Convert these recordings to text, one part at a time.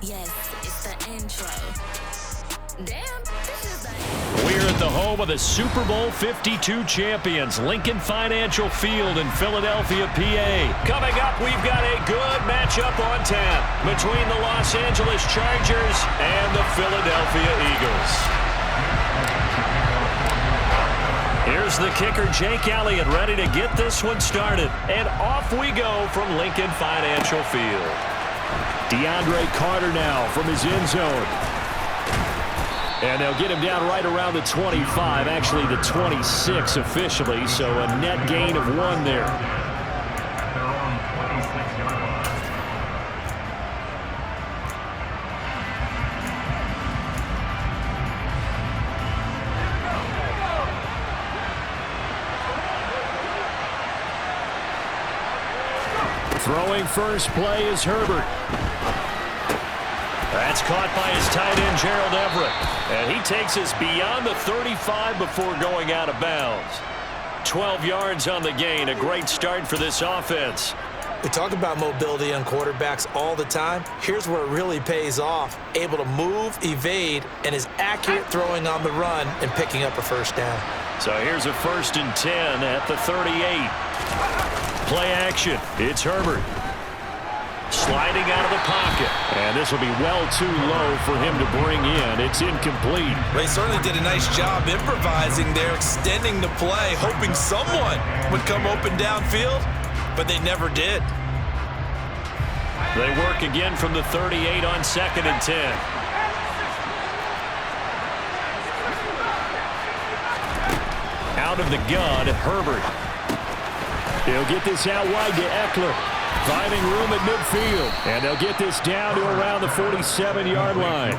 Yes, it's the intro. Damn, this is the... We're at the home of the Super Bowl 52 champions, Lincoln Financial Field in Philadelphia, PA. Coming up, we've got a good matchup on tap between the Los Angeles Chargers and the Philadelphia Eagles. Here's the kicker, Jake Elliott, ready to get this one started. And off we go from Lincoln Financial Field. DeAndre Carter now from his end zone. And they'll get him down right around the 25, actually the 26 officially, so a net gain of 1 there. Throwing first play is Herbert. That's caught by his tight end, Gerald Everett. And he takes us beyond the 35 before going out of bounds. 12 yards on the gain. A great start for this offense. We talk about mobility on quarterbacks all the time. Here's where it really pays off. Able to move, evade, and is accurate throwing on the run and picking up a first down. So here's a 1st and 10 at the 38. Play action. It's Herbert. Sliding out of the pocket. And this will be well too low for him to bring in. It's incomplete. They certainly did a nice job improvising there, extending the play, hoping someone would come open downfield, but they never did. They work again from the 38 on 2nd and 10. Out of the gun, Herbert. He'll get this out wide to Eckler. Finding room at midfield. And they'll get this down to around the 47-yard line.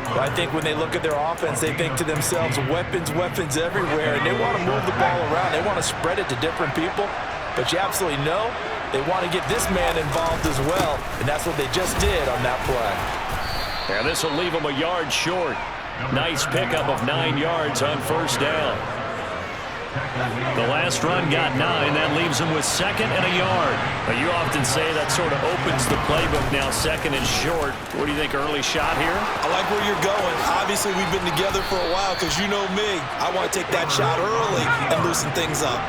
Well, I think when they look at their offense, they think to themselves, weapons, weapons everywhere. And they want to move the ball around. They want to spread it to different people. But you absolutely know they want to get this man involved as well. And that's what they just did on that play. And this will leave them a yard short. Nice pickup of 9 yards on first down. The last run got 9. That leaves them with 2nd and a yard. Now, you often say that sort of opens the playbook now, 2nd and short. What do you think, early shot here? I like where you're going. Obviously, we've been together for a while because you know me. I want to take that shot early and loosen things up.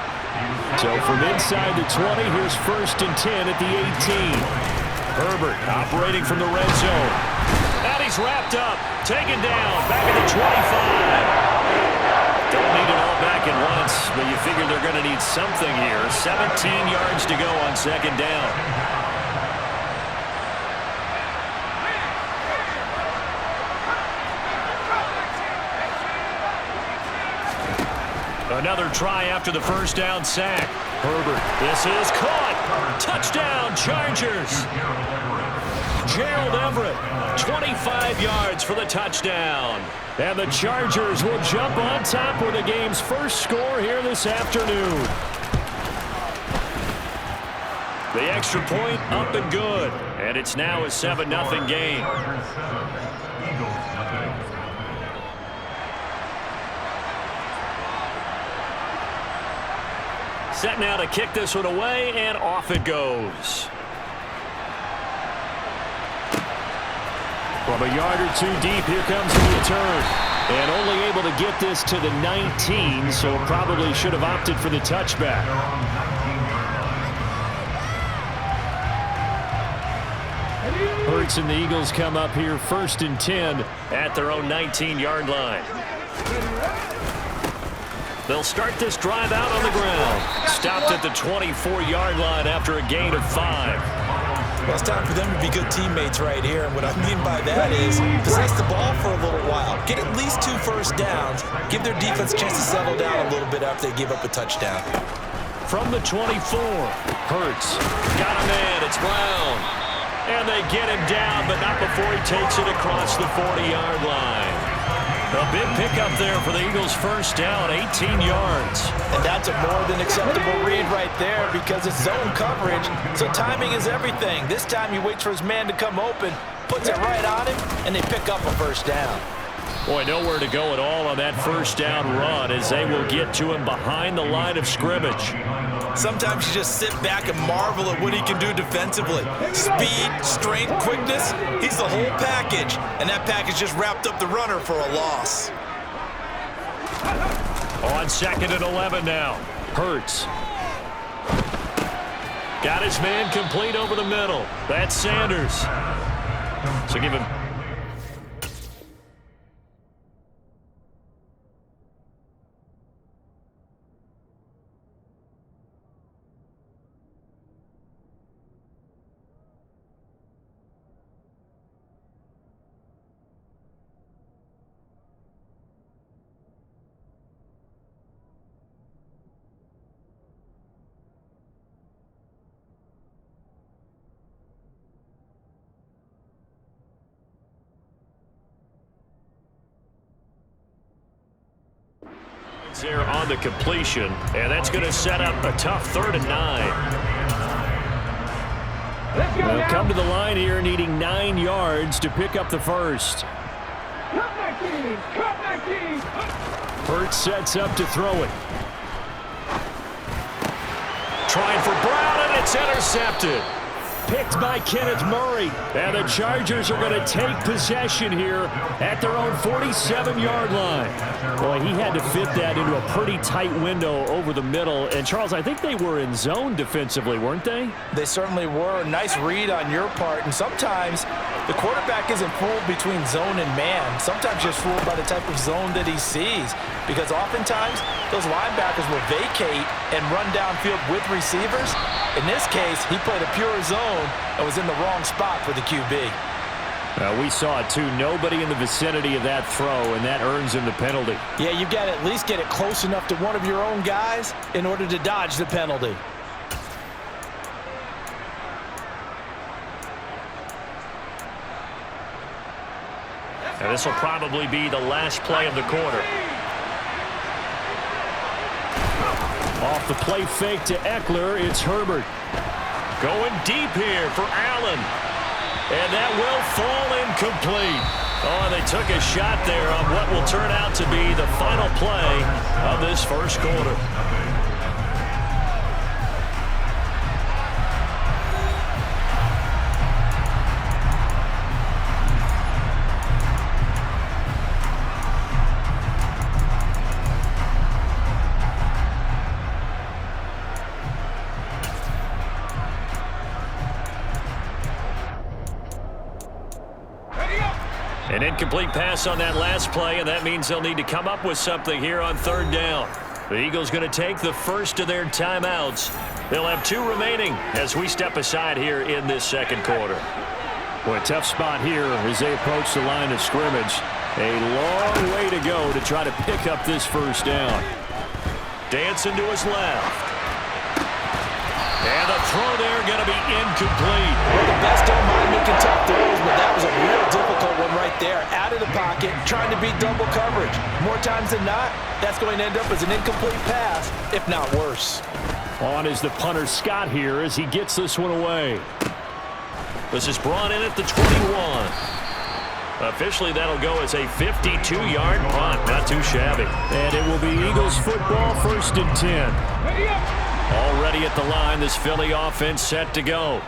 So from inside the 20, here's 1st and 10 at the 18. Herbert operating from the red zone. And he's wrapped up, taken down, back at the 25. Don't need it all back at once, but you figure they're going to need something here. 17 yards to go on 2nd down. Another try after the first down sack. Herbert, this is caught. Touchdown, Chargers. Gerald Everett, 25 yards for the touchdown. And the Chargers will jump on top with the game's first score here this afternoon. The extra point up and good. And it's now a 7-0 game. Set now to kick this one away, and off it goes. From a yard or 2 deep, here comes the return. And only able to get this to the 19, so probably should have opted for the touchback. Hurts and the Eagles come up here 1st and 10 at their own 19-yard line. They'll start this drive out on the ground. Stopped at the 24-yard line after a gain of 5. Well, it's time for them to be good teammates right here. And what I mean by that is possess the ball for a little while. Get at least 2 first downs. Give their defense a chance to settle down a little bit after they give up a touchdown. From the 24, Hurts. Got a man. It's Brown. And they get him down, but not before he takes it across the 40-yard line. A big pickup there for the Eagles' first down, 18 yards. And that's a more than acceptable read right there because it's zone coverage, so timing is everything. This time he waits for his man to come open, puts it right on him, and they pick up a first down. Boy, nowhere to go at all on that first down run as they will get to him behind the line of scrimmage. Sometimes you just sit back and marvel at what he can do defensively. Speed, strength, quickness, he's the whole package. And that package just wrapped up the runner for a loss. On 2nd and 11 now. Hurts. Got his man complete over the middle. That's Sanders. So give him. There on the completion, and that's going to set up a tough 3rd and 9. They'll come to the line here needing 9 yards to pick up the first. Hurts sets up to throw it. Trying for Brown, and it's intercepted. Picked by Kenneth Murray. And the Chargers are going to take possession here at their own 47-yard line. Boy, he had to fit that into a pretty tight window over the middle. And, Charles, I think they were in zone defensively, weren't they? They certainly were. Nice read on your part. And sometimes the quarterback isn't fooled between zone and man. Sometimes just fooled by the type of zone that he sees. Because oftentimes those linebackers will vacate and run downfield with receivers. In this case, he played a pure zone and was in the wrong spot for the QB. We saw it, too. Nobody in the vicinity of that throw, and that earns him the penalty. Yeah, you've got to at least get it close enough to one of your own guys in order to dodge the penalty. And this will probably be the last play of the quarter. Off the play fake to Eckler, it's Herbert. Going deep here for Allen. And that will fall incomplete. Oh, they took a shot there on what will turn out to be the final play of this first quarter. An incomplete pass on that last play, and that means they'll need to come up with something here on 3rd down. The Eagles going to take the first of their timeouts. They'll have 2 remaining as we step aside here in this second quarter. Boy, a tough spot here as they approach the line of scrimmage. A long way to go to try to pick up this first down. Dancing to his left. And the throw there going to be incomplete. Well, the best don't mind making tough throws, but that was a real difficult one right there. Out of the pocket, trying to beat double coverage. More times than not, that's going to end up as an incomplete pass, if not worse. On is the punter Scott here as he gets this one away. This is brought in at the 21. Officially, that'll go as a 52-yard punt. Not too shabby. And it will be Eagles football, 1st and 10. Already at the line, this Philly offense set to go.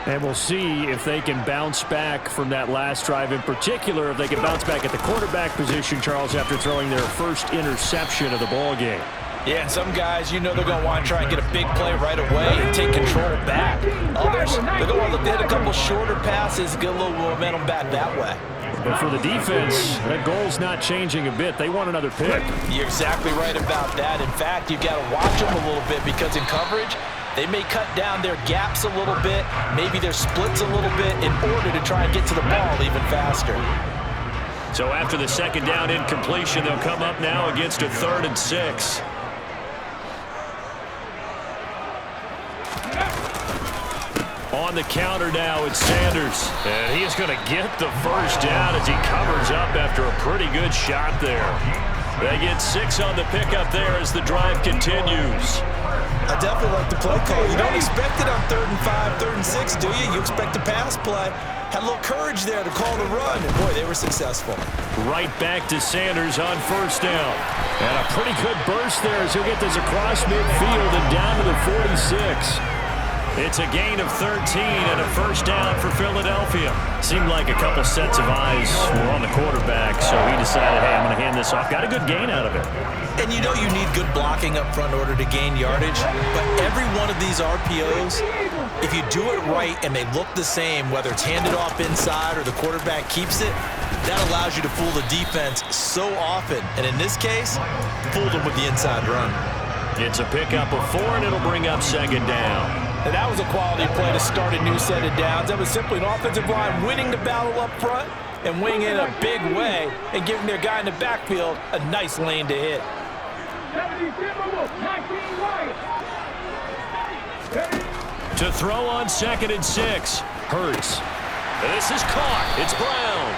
And we'll see if they can bounce back from that last drive. In particular, if they can bounce back at the quarterback position, Charles, after throwing their first interception of the ballgame. Yeah, and some guys, you know they're going to want to try and get a big play right away and take control back. Others, they're going to look to hit a couple shorter passes, get a little momentum back that way. But for the defense, that goal's not changing a bit. They want another pick. You're exactly right about that. In fact, you've got to watch them a little bit because in coverage, they may cut down their gaps a little bit, maybe their splits a little bit in order to try and get to the ball even faster. So after the 2nd down incompletion, they'll come up now against a 3rd and 6. On the counter now, it's Sanders. And he's going to get the first down as he covers up after a pretty good shot there. They get 6 on the pickup there as the drive continues. I definitely like the play call. You don't expect it on 3rd and 5, 3rd and 6, do you? You expect a pass play. Had a little courage there to call the run, and boy, they were successful. Right back to Sanders on first down. And a pretty good burst there as he'll get this across midfield and down to the 46. It's a gain of 13 and a first down for Philadelphia. Seemed like a couple sets of eyes were on the quarterback, so he decided, hey, I'm going to hand this off. Got a good gain out of it. And you know you need good blocking up front in order to gain yardage, but every one of these RPOs, if you do it right and they look the same, whether it's handed off inside or the quarterback keeps it, that allows you to fool the defense so often. And in this case, fooled them with the inside run. It's a pickup of 4, and it'll bring up second down. And that was a quality play to start a new set of downs. That was simply an offensive line winning the battle up front and winning it in a big way and giving their guy in the backfield a nice lane to hit. To throw on 2nd and 6. Hurts. This is caught. It's Brown.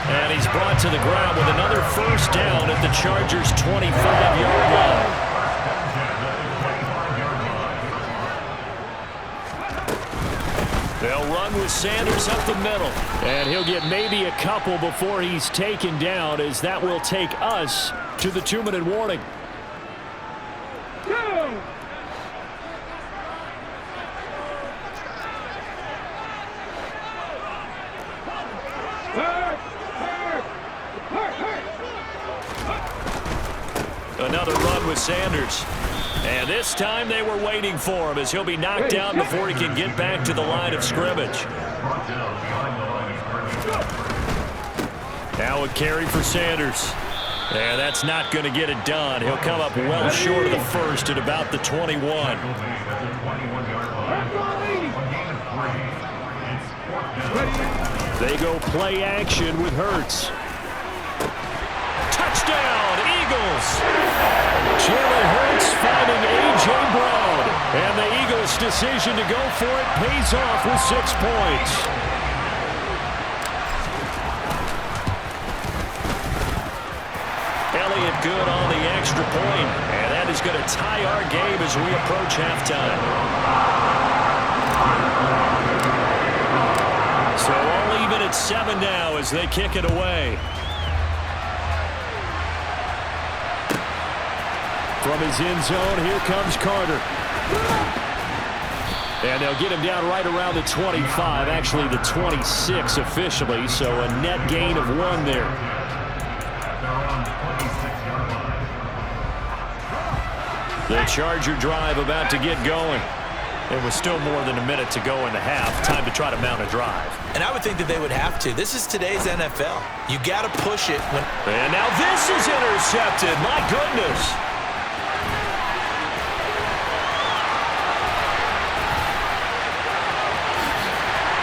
And he's brought to the ground with another first down at the Chargers' 25-yard line. They'll run with Sanders up the middle. And he'll get maybe a couple before he's taken down, as that will take us to the 2-minute warning. Another run with Sanders. And this time they were waiting for him, as he'll be knocked down before he can get back to the line of scrimmage. Now a carry for Sanders. And that's not going to get it done. He'll come up well short of the first at about the 21. They go play action with Hurts. Touchdown, Eagles! Jalen Hurts finding A.J. Brown. And the Eagles' decision to go for it pays off with 6 points. Elliott good on the extra point. And that is going to tie our game as we approach halftime. So all even at 7 now as they kick it away. From his end zone, here comes Carter. And they'll get him down right around the 25, actually the 26 officially, so a net gain of 1 there. The Charger drive about to get going. It was still more than a minute to go in the half. Time to try to mount a drive. And I would think that they would have to. This is today's NFL. You got to push it. And now this is intercepted. My goodness.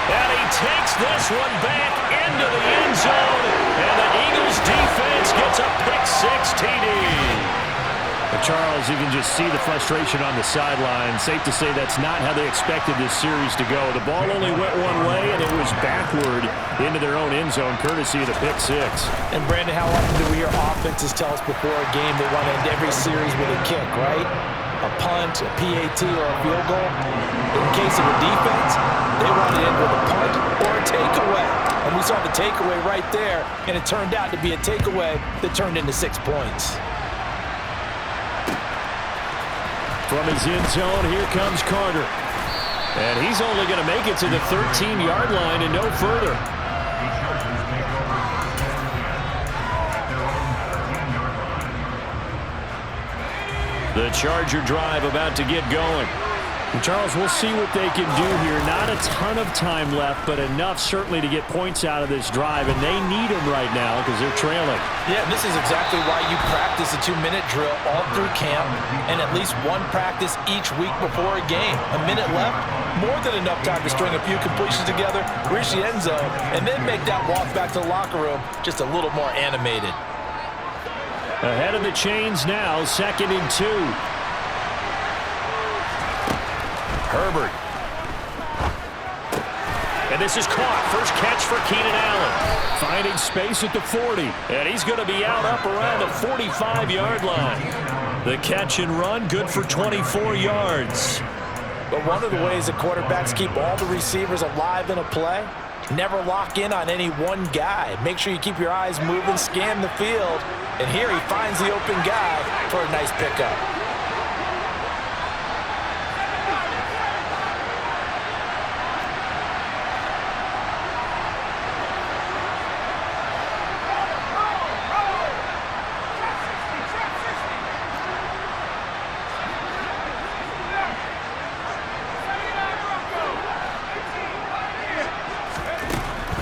And he takes this one back into the end zone. And the Eagles defense gets a pick-6 TD. Charles, you can just see the frustration on the sideline. Safe to say that's not how they expected this series to go. The ball only went one way, and it was backward into their own end zone, courtesy of the pick-6. And, Brandon, how often do we hear offenses tell us before a game they want to end every series with a kick, right? A punt, a PAT, or a field goal. In case of a defense, they want to end with a punt or a takeaway. And we saw the takeaway right there, and it turned out to be a takeaway that turned into 6 points. From his end zone, here comes Carter. And he's only going to make it to the 13-yard line and no further. The Charger drive about to get going. And Charles, we'll see what they can do here. Not a ton of time left, but enough certainly to get points out of this drive, and they need them right now because they're trailing. Yeah, and this is exactly why you practice a 2-minute drill all through camp and at least one practice each week before a game. A minute left, more than enough time to string a few completions together, reach the end zone, and then make that walk back to the locker room just a little more animated. Ahead of the chains now, 2nd and 2. Herbert. And this is caught. First catch for Keenan Allen. Finding space at the 40. And he's going to be out up around the 45-yard line. The catch and run, good for 24 yards. But one of the ways that quarterbacks keep all the receivers alive in a play Never lock in on any one guy. Make sure you keep your eyes moving, scan the field, and here he finds the open guy for a nice pickup.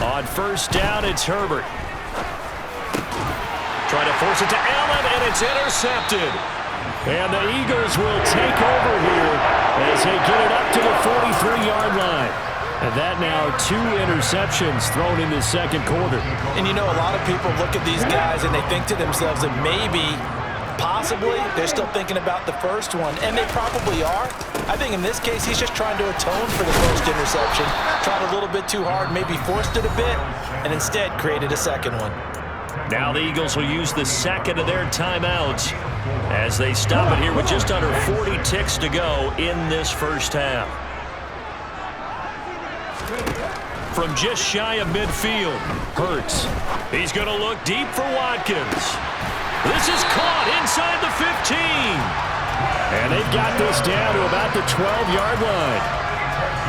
On first down, it's Herbert. Trying to force it to Allen, and it's intercepted. And the Eagles will take over here as they get it up to the 43-yard line. And that now 2 interceptions thrown in the second quarter. And you know, a lot of people look at these guys and they think to themselves that maybe, possibly, they're still thinking about the first one, and they probably are. I think in this case, he's just trying to atone for the first interception. Tried a little bit too hard, maybe forced it a bit, and instead created a second one. Now the Eagles will use the second of their timeouts as they stop it here with just under 40 ticks to go in this first half. From just shy of midfield, Hurts. He's going to look deep for Watkins. This is caught inside the 15. And they've got this down to about the 12-yard line.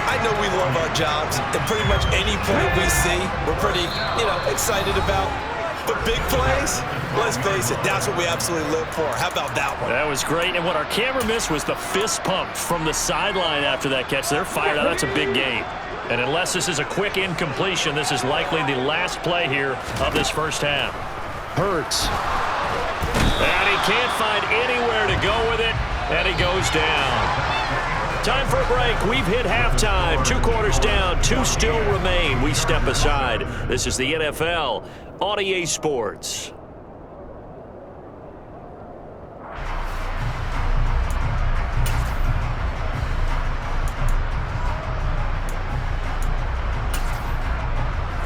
I know we love our jobs, and pretty much any play we see, we're pretty, excited about. But big plays, let's face it, that's what we absolutely live for. How about that one? That was great, and what our camera missed was the fist pump from the sideline after that catch. They're fired out. That's a big game. And unless this is a quick incompletion, this is likely the last play here of this first half. Hurts. And he can't find anywhere to go with it, and he goes down. Time for a break. We've hit halftime. 2 quarters down, 2 still remain. We step aside. This is the NFL on EA Sports.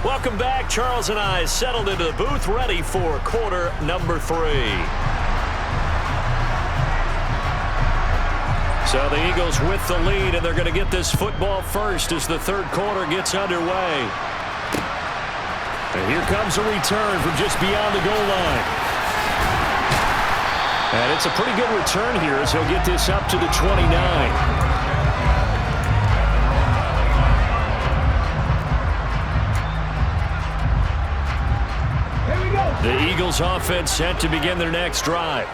Welcome back. Charles and I settled into the booth, ready for quarter number 3. So the Eagles with the lead, and they're going to get this football first as the third quarter gets underway. And here comes a return from just beyond the goal line. And it's a pretty good return here as he'll get this up to the 29. The Eagles offense set to begin their next drive.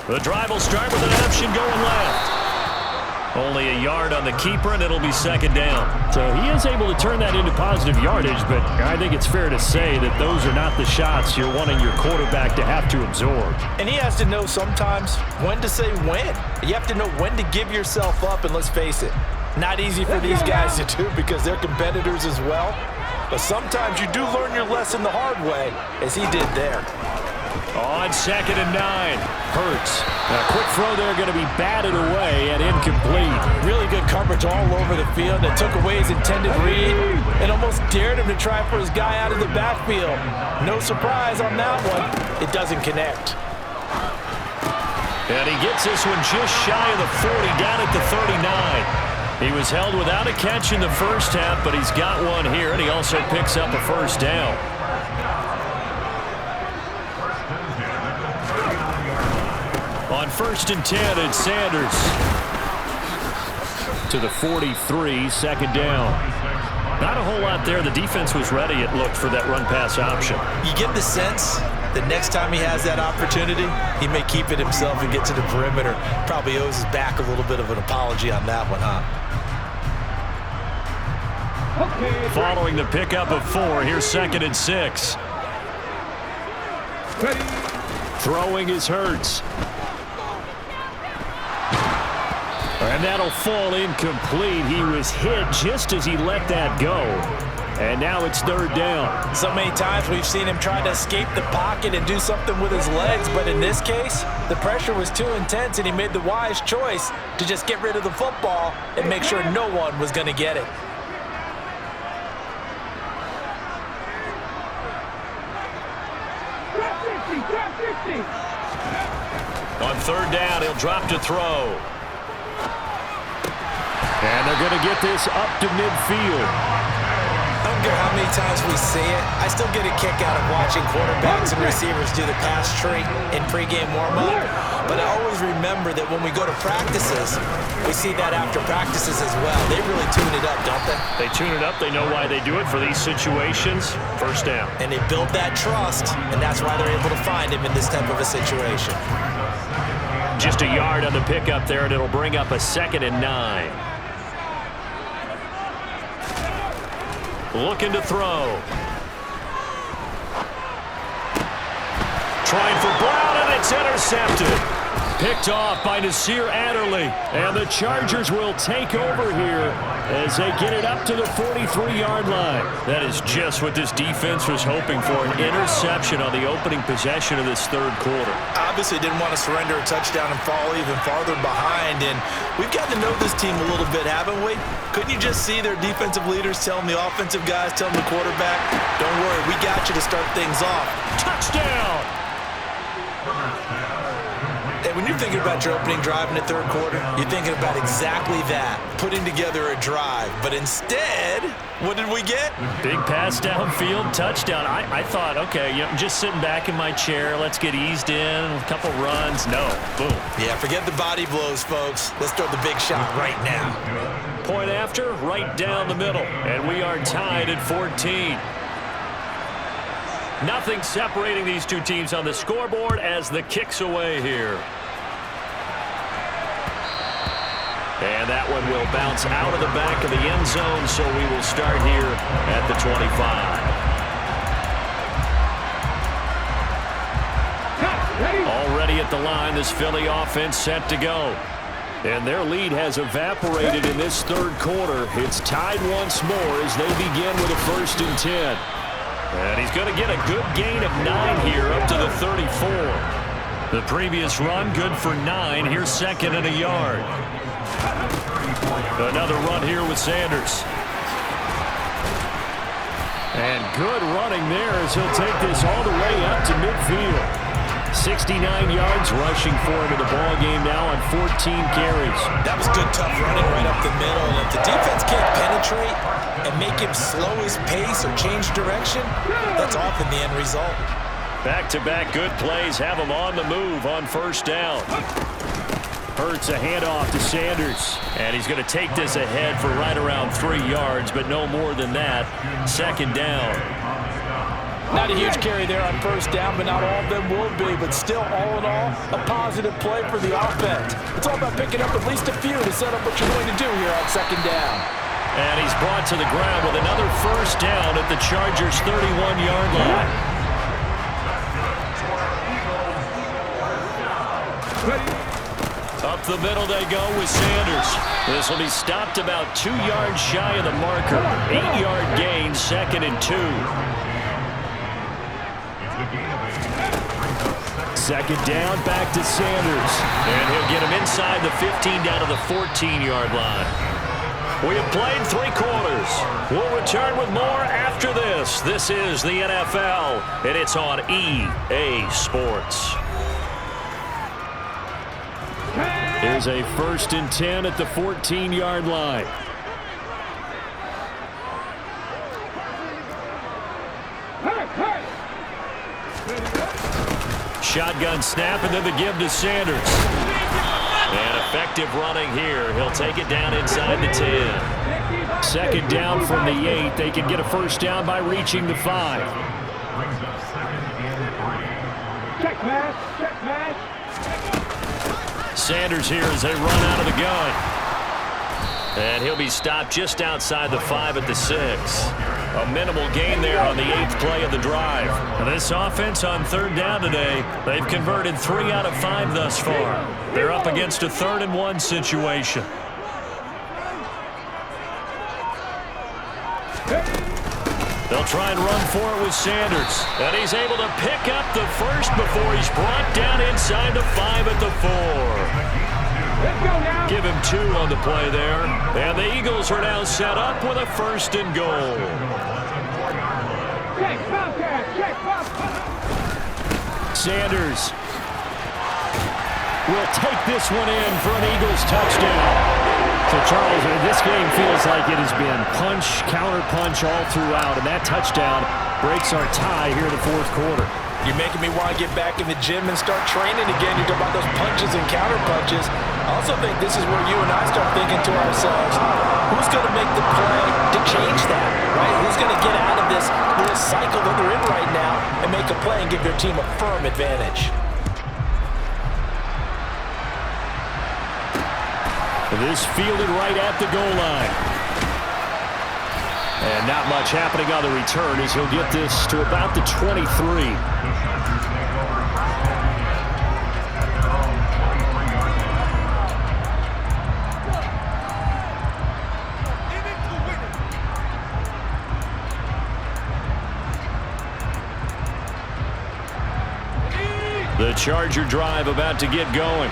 The drive will start with an option going left. Only a yard on the keeper, and it'll be second down. So he is able to turn that into positive yardage, but I think it's fair to say that those are not the shots you're wanting your quarterback to have to absorb. And he has to know sometimes when to say when. You have to know when to give yourself up, and let's face it, not easy for these guys to do because they're competitors as well. But sometimes you do learn your lesson the hard way, as he did there. On 2nd and 9, Hurts. A quick throw there going to be batted away and incomplete. Really good coverage all over the field. It took away his intended read and almost dared him to try for his guy out of the backfield. No surprise on that one. It doesn't connect. And he gets this one just shy of the 40, down at the 39. He was held without a catch in the first half, but he's got one here, and he also picks up a first down. On 1st and 10, it's Sanders. To the 43, second down. Not a whole lot there. The defense was ready, it looked, for that run-pass option. You get the sense that next time he has that opportunity, he may keep it himself and get to the perimeter. Probably owes his back a little bit of an apology on that one, huh? Following the pickup of 4, here's 2nd and 6. Throwing is Hurts. And that'll fall incomplete. He was hit just as he let that go. And now it's 3rd down. So many times we've seen him try to escape the pocket and do something with his legs, but in this case, the pressure was too intense and he made the wise choice to just get rid of the football and make sure no one was going to get it. On 3rd down, he'll drop to throw. And they're going to get this up to midfield. I don't care how many times we see it, I still get a kick out of watching quarterbacks and receivers do the pass tree in pregame warm-up. But I always remember that when we go to practices, we see that after practices as well. They really tune it up, don't they? They tune it up. They know why they do it for these situations. First down. And they build that trust, and that's why they're able to find him in this type of a situation. Just a yard on the pickup there, and it'll bring up a 2nd and 9. Looking to throw. Trying for Brown, and it's intercepted. Picked off by Nasir Adderley. And the Chargers will take over here as they get it up to the 43-yard line. That is just what this defense was hoping for, an interception on the opening possession of this third quarter. Obviously didn't want to surrender a touchdown and fall even farther behind. And we've gotten to know this team a little bit, haven't we? Couldn't you just see their defensive leaders telling the offensive guys, telling the quarterback, don't worry, we got you to start things off. Touchdown! And when you're thinking about your opening drive in the third quarter, you're thinking about exactly that, putting together a drive. But instead, what did we get? Big pass downfield, touchdown. I thought, okay, I'm just sitting back in my chair. Let's get eased in, a couple runs. No, boom. Yeah, forget the body blows, folks. Let's throw the big shot right now. Point after, right down the middle. And we are tied at 14. Nothing separating these two teams on the scoreboard as the kick's away here. And that one will bounce out of the back of the end zone, so we will start here at the 25. Already at the line, this Philly offense set to go. And their lead has evaporated in this third quarter. It's tied once more as they begin with a 1st and 10. And he's going to get a good gain of 9 here up to the 34. The previous run good for 9. Here's 2nd and a yard. Another run here with Sanders. And good running there as he'll take this all the way up to midfield. 69 yards rushing for him in the ball game now on 14 carries. That was good, tough running right up the middle. And if the defense can't penetrate and make him slow his pace or change direction, that's often the end result. Back-to-back good plays have him on the move on 1st down. Hurts a handoff to Sanders. And he's going to take this ahead for right around 3 yards, but no more than that. 2nd down. Not a huge carry there on 1st down, but not all of them will be. But still, all in all, a positive play for the offense. It's all about picking up at least a few to set up what you're going to do here on 2nd down. And he's brought to the ground with another 1st down at the Chargers' 31-yard line. Up the middle they go with Sanders. This will be stopped about 2 yards shy of the marker. 8-yard gain, 2nd and 2. 2nd down, back to Sanders. And he'll get him inside the 15 down to the 14-yard line. We have played 3 quarters. We'll return with more after this. This is the NFL, and it's on EA Sports. Here's a 1st and 10 at the 14-yard line. Shotgun snap, and then the give to Sanders. And effective running here. He'll take it down inside the 10. 2nd down from the 8. They can get a 1st down by reaching the 5. Check pass, check pass. Sanders here as they run out of the gun. And he'll be stopped just outside the 5 at the 6. A minimal gain there on the 8th play of the drive. This offense on 3rd down today, they've converted 3 out of 5 thus far. They're up against a 3rd and 1 situation. They'll try and run for it with Sanders. And he's able to pick up the 1st before he's brought down inside the 5 at the 4. Give him 2 on the play there. And the Eagles are now set up with a 1st and goal. Sanders will take this one in for an Eagles touchdown. So, Charles, this game feels like it has been punch, counter-punch all throughout, and that touchdown breaks our tie here in the fourth quarter. You're making me want to get back in the gym and start training again. You talk about those punches and counter-punches. I also think this is where you and I start thinking to ourselves, who's going to make the play to change that, right? Who's going to get out of this little cycle that they're in right now and make a play and give their team a firm advantage? This fielded right at the goal line. And not much happening on the return as he'll get this to about the 23. The Charger drive about to get going.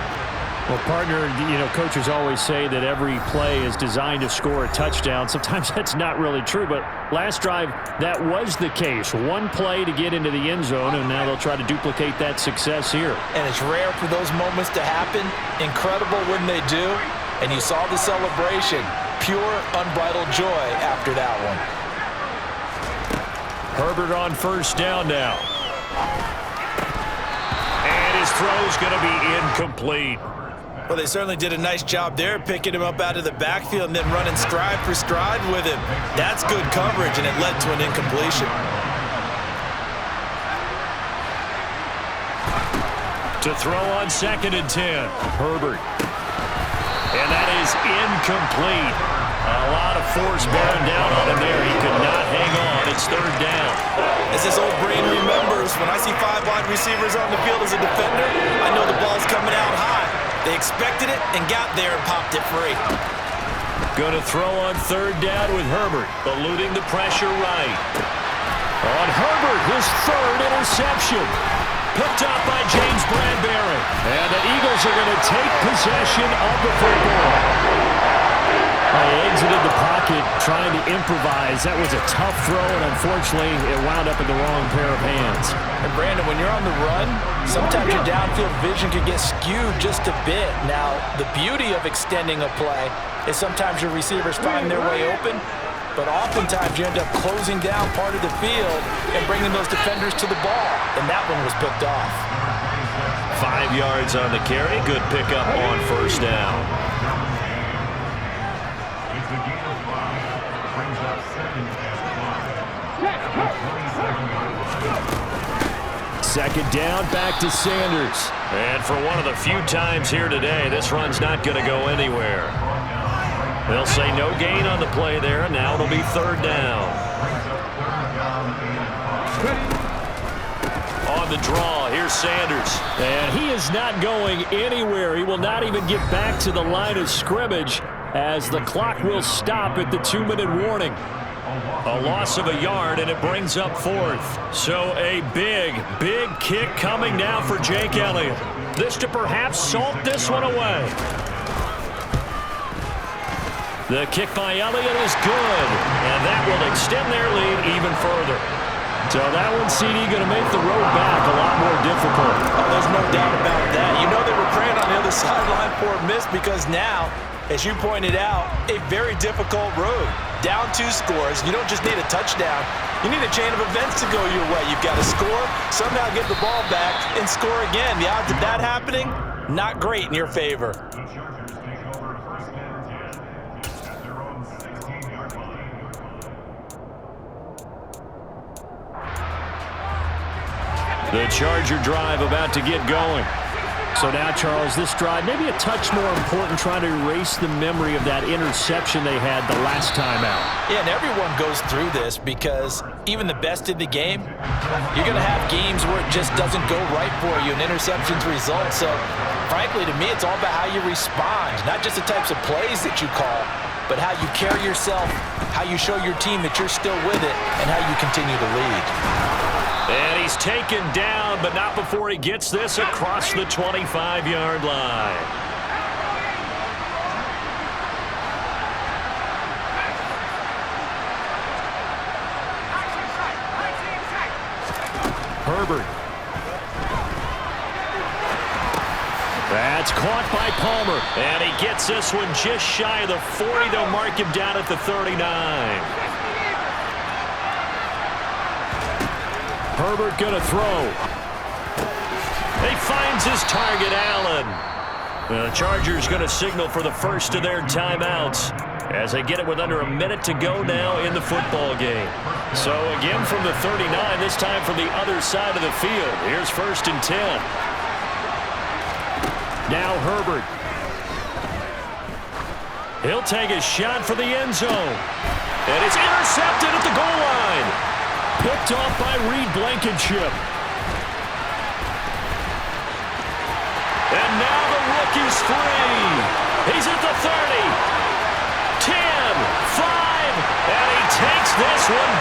Well, partner, coaches always say that every play is designed to score a touchdown. Sometimes that's not really true, but last drive, that was the case. One play to get into the end zone, and now they'll try to duplicate that success here. And it's rare for those moments to happen. Incredible when they do. And you saw the celebration. Pure, unbridled joy after that one. Herbert on first down now. And his throw's going to be incomplete. Well, they certainly did a nice job there, picking him up out of the backfield and then running stride for stride with him. That's good coverage, and it led to an incompletion. To throw on 2nd and 10, Herbert. And that is incomplete. A lot of force bearing down on him there. He could not hang on. It's 3rd down. As this old brain remembers, when I see 5 wide receivers on the field as a defender, I know the ball's coming out high. They expected it and got there and popped it free. Going to throw on 3rd down with Herbert, eluding the pressure right. On Herbert, his 3rd interception. Picked up by James Bradbury. And the Eagles are going to take possession of the football. They exited the pocket trying to improvise. That was a tough throw, and unfortunately, it wound up in the wrong pair of hands. And Brandon, when you're on the run, sometimes your downfield vision can get skewed just a bit. Now, the beauty of extending a play is sometimes your receivers find their way open, but oftentimes you end up closing down part of the field and bringing those defenders to the ball, and that one was picked off. 5 yards on the carry. Good pickup on first down. Second down, back to Sanders. And for one of the few times here today, this run's not going to go anywhere. They'll say no gain on the play there, and now it'll be 3rd down. On the draw, here's Sanders. And he is not going anywhere. He will not even get back to the line of scrimmage as the clock will stop at the 2-minute warning. A loss of a yard, and it brings up 4th. So a big, big kick coming now for Jake Elliott. This to perhaps salt this one away. The kick by Elliott is good, and that will extend their lead even further. So that one, CD, going to make the road back a lot more difficult. Oh, there's no doubt about that. You know they were praying on the other sideline for a miss because now, as you pointed out, a very difficult road. Down 2 scores. You don't just need a touchdown. You need a chain of events to go your way. You've got to score, somehow get the ball back, and score again. The odds of that happening, not great in your favor. The Charger drive about to get going. So now, Charles, this drive maybe a touch more important, trying to erase the memory of that interception they had the last time out. Yeah, and everyone goes through this because even the best in the game, you're going to have games where it just doesn't go right for you and interceptions result. So, frankly, to me, it's all about how you respond, not just the types of plays that you call, but how you carry yourself, how you show your team that you're still with it, and how you continue to lead. And he's taken down, but not before he gets this across the 25-yard line. Herbert. That's caught by Palmer. And he gets this one just shy of the 40. They'll mark him down at the 39. Herbert going to throw. He finds his target, Allen. The Chargers going to signal for the first of their timeouts as they get it with under a minute to go now in the football game. So again from the 39, this time from the other side of the field. Here's 1st and 10. Now Herbert. He'll take a shot for the end zone. And it's intercepted at the goal line. Picked off by Reed Blankenship. And now the rookie's free. He's at the 30. 10, 5, and he takes this one